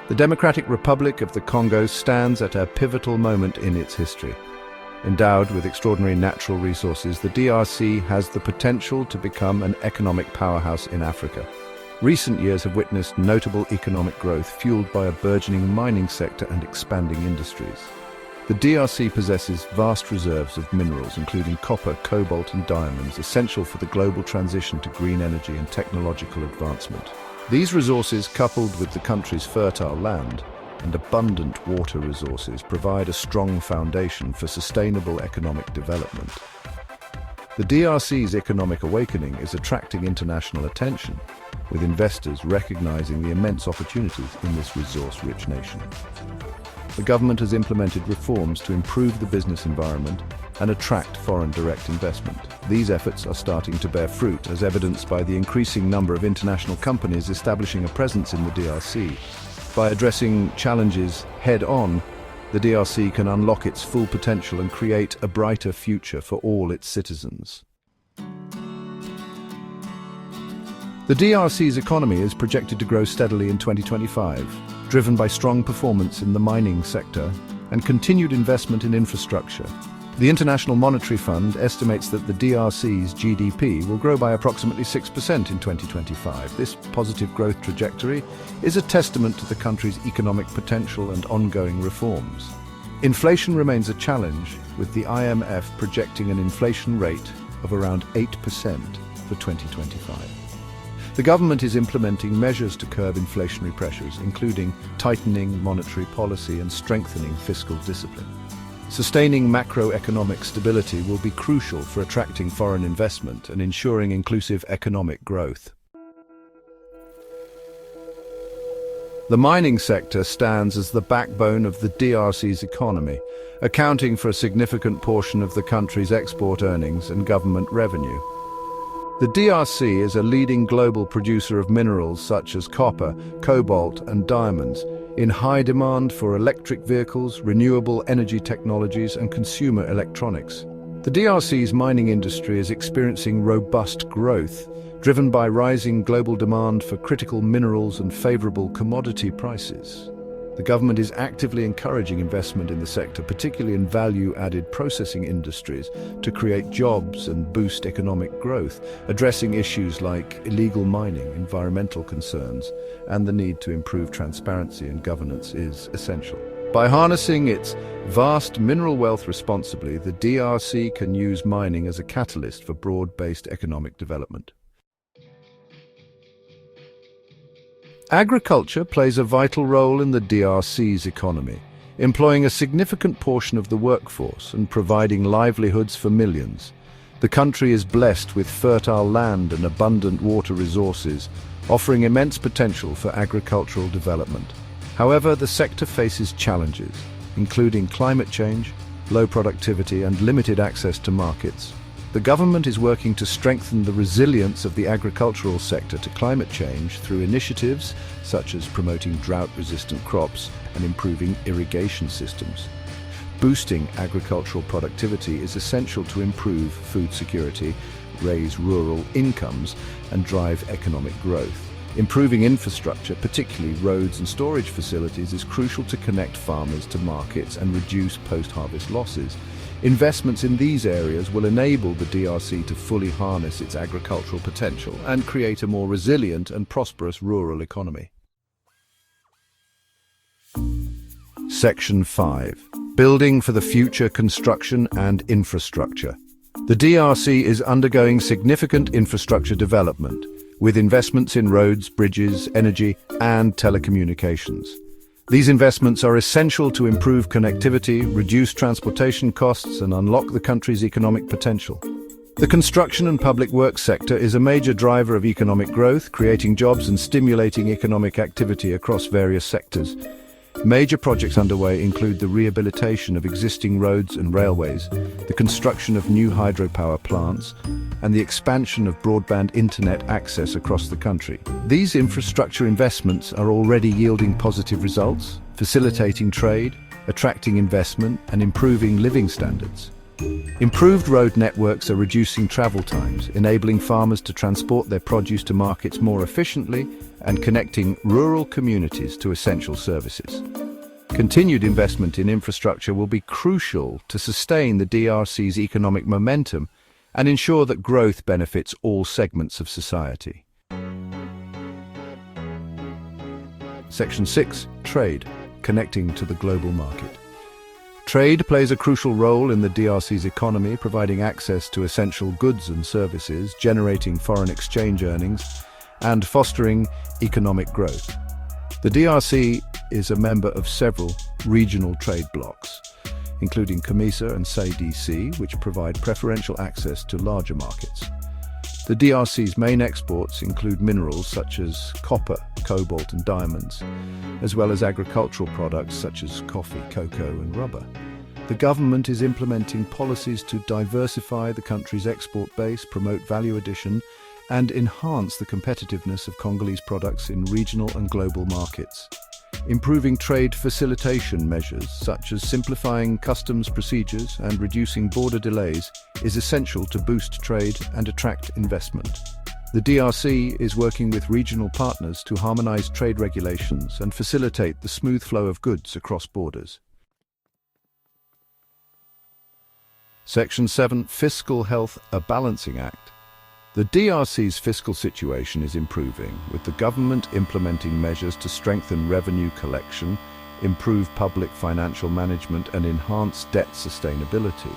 The Democratic Republic of the Congo stands at a pivotal moment in its history. Endowed with extraordinary natural resources, the DRC has the potential to become an economic powerhouse in Africa. Recent years have witnessed notable economic growth fueled by a burgeoning mining sector and expanding industries. The DRC possesses vast reserves of minerals, including copper, cobalt, and diamonds, essential for the global transition to green energy and technological advancement. These resources, coupled with the country's fertile land and abundant water resources, provide a strong foundation for sustainable economic development. The DRC's economic awakening is attracting international attention, with investors recognizing the immense opportunities in this resource-rich nation. The government has implemented reforms to improve the business environment and attract foreign direct investment. These efforts are starting to bear fruit, as evidenced by the increasing number of international companies establishing a presence in the DRC. By addressing challenges head-on, the DRC can unlock its full potential and create a brighter future for all its citizens. The DRC's economy is projected to grow steadily in 2025, driven by strong performance in the mining sector and continued investment in infrastructure. The International Monetary Fund estimates that the DRC's GDP will grow by approximately 6% in 2025. This positive growth trajectory is a testament to the country's economic potential and ongoing reforms. Inflation remains a challenge, with the IMF projecting an inflation rate of around 8% for 2025. The government is implementing measures to curb inflationary pressures, including tightening monetary policy and strengthening fiscal discipline. Sustaining macroeconomic stability will be crucial for attracting foreign investment and ensuring inclusive economic growth. The mining sector stands as the backbone of the DRC's economy, accounting for a significant portion of the country's export earnings and government revenue. The DRC is a leading global producer of minerals such as copper, cobalt, and diamonds, in high demand for electric vehicles, renewable energy technologies, and consumer electronics. The DRC's mining industry is experiencing robust growth, driven by rising global demand for critical minerals and favorable commodity prices. The government is actively encouraging investment in the sector, particularly in value-added processing industries, to create jobs and boost economic growth. Addressing issues like illegal mining, environmental concerns, and the need to improve transparency and governance is essential. By harnessing its vast mineral wealth responsibly, the DRC can use mining as a catalyst for broad-based economic development. Agriculture plays a vital role in the DRC's economy, employing a significant portion of the workforce and providing livelihoods for millions. The country is blessed with fertile land and abundant water resources, offering immense potential for agricultural development. However, the sector faces challenges, including climate change, low productivity, and limited access to markets. The government is working to strengthen the resilience of the agricultural sector to climate change through initiatives such as promoting drought-resistant crops and improving irrigation systems. Boosting agricultural productivity is essential to improve food security, raise rural incomes, and drive economic growth. Improving infrastructure, particularly roads and storage facilities, is crucial to connect farmers to markets and reduce post-harvest losses. Investments in these areas will enable the DRC to fully harness its agricultural potential and create a more resilient and prosperous rural economy. Section 5. Building for the future: construction and infrastructure. The DRC is undergoing significant infrastructure development, with investments in roads, bridges, energy, and telecommunications. These investments are essential to improve connectivity, reduce transportation costs, and unlock the country's economic potential. The construction and public works sector is a major driver of economic growth, creating jobs and stimulating economic activity across various sectors. Major projects underway include the rehabilitation of existing roads and railways, the construction of new hydropower plants, and the expansion of broadband internet access across the country. These infrastructure investments are already yielding positive results, facilitating trade, attracting investment, and improving living standards. Improved road networks are reducing travel times, enabling farmers to transport their produce to markets more efficiently and connecting rural communities to essential services. Continued investment in infrastructure will be crucial to sustain the DRC's economic momentum and ensure that growth benefits all segments of society. Section 6. Trade, connecting to the global market. Trade plays a crucial role in the DRC's economy, providing access to essential goods and services, generating foreign exchange earnings, and fostering economic growth. The DRC is a member of several regional trade blocs, including COMESA and SADC, which provide preferential access to larger markets. The DRC's main exports include minerals such as copper, cobalt and diamonds, as well as agricultural products such as coffee, cocoa and rubber. The government is implementing policies to diversify the country's export base, promote value addition, and enhance the competitiveness of Congolese products in regional and global markets. Improving trade facilitation measures, such as simplifying customs procedures and reducing border delays, is essential to boost trade and attract investment. The DRC is working with regional partners to harmonize trade regulations and facilitate the smooth flow of goods across borders. Section 7. Fiscal Health, a Balancing Act. The DRC's fiscal situation is improving, with the government implementing measures to strengthen revenue collection, improve public financial management, and enhance debt sustainability.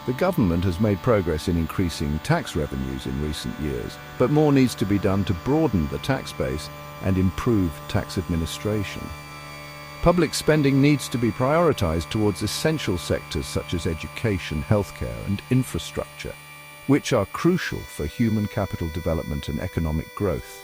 The government has made progress in increasing tax revenues in recent years, but more needs to be done to broaden the tax base and improve tax administration. Public spending needs to be prioritized towards essential sectors such as education, healthcare, and infrastructure, which are crucial for human capital development and economic growth.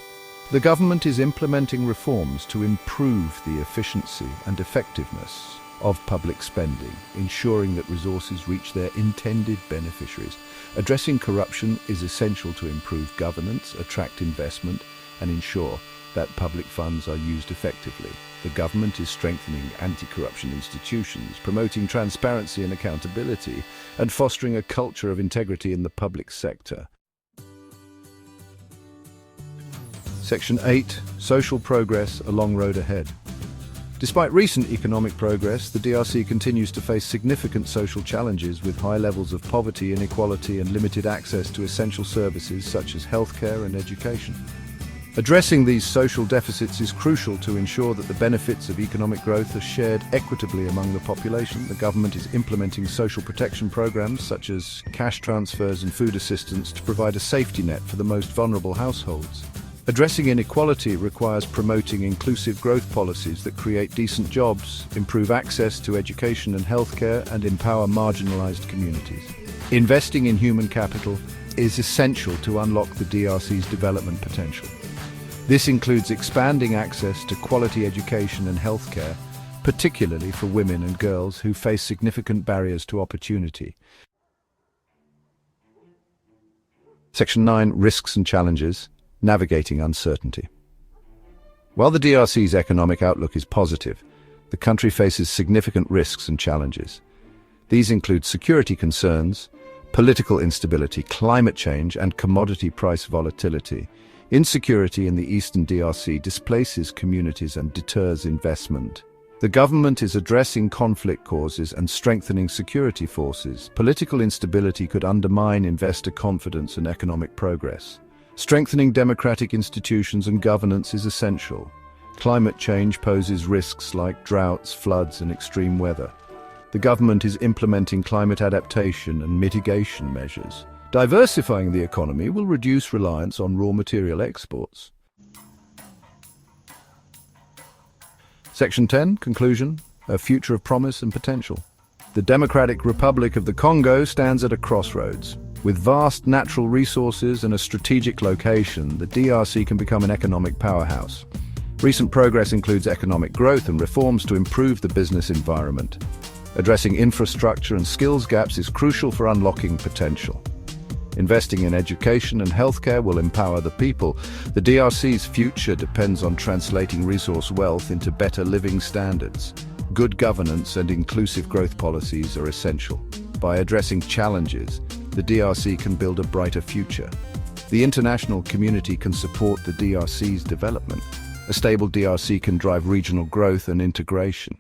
The government is implementing reforms to improve the efficiency and effectiveness of public spending, ensuring that resources reach their intended beneficiaries. Addressing corruption is essential to improve governance, attract investment, and ensure that public funds are used effectively. The government is strengthening anti-corruption institutions, promoting transparency and accountability, and fostering a culture of integrity in the public sector. Section 8. Social progress, a long road ahead. Despite recent economic progress, the DRC continues to face significant social challenges with high levels of poverty, inequality, and limited access to essential services such as healthcare and education. Addressing these social deficits is crucial to ensure that the benefits of economic growth are shared equitably among the population. The government is implementing social protection programs such as cash transfers and food assistance to provide a safety net for the most vulnerable households. Addressing inequality requires promoting inclusive growth policies that create decent jobs, improve access to education and healthcare, and empower marginalized communities. Investing in human capital is essential to unlock the DRC's development potential. This includes expanding access to quality education and healthcare, particularly for women and girls who face significant barriers to opportunity. Section 9. Risks and Challenges, Navigating Uncertainty. While the DRC's economic outlook is positive, the country faces significant risks and challenges. These include security concerns, political instability, climate change, and commodity price volatility. Insecurity in the eastern DRC displaces communities and deters investment. The government is addressing conflict causes and strengthening security forces. Political instability could undermine investor confidence and economic progress. Strengthening democratic institutions and governance is essential. Climate change poses risks like droughts, floods, and extreme weather. The government is implementing climate adaptation and mitigation measures. Diversifying the economy will reduce reliance on raw material exports. Section 10. Conclusion. A future of promise and potential. The Democratic Republic of the Congo stands at a crossroads. With vast natural resources and a strategic location, the DRC can become an economic powerhouse. Recent progress includes economic growth and reforms to improve the business environment. Addressing infrastructure and skills gaps is crucial for unlocking potential. Investing in education and healthcare will empower the people. The DRC's future depends on translating resource wealth into better living standards. Good governance and inclusive growth policies are essential. By addressing challenges, the DRC can build a brighter future. The international community can support the DRC's development. A stable DRC can drive regional growth and integration.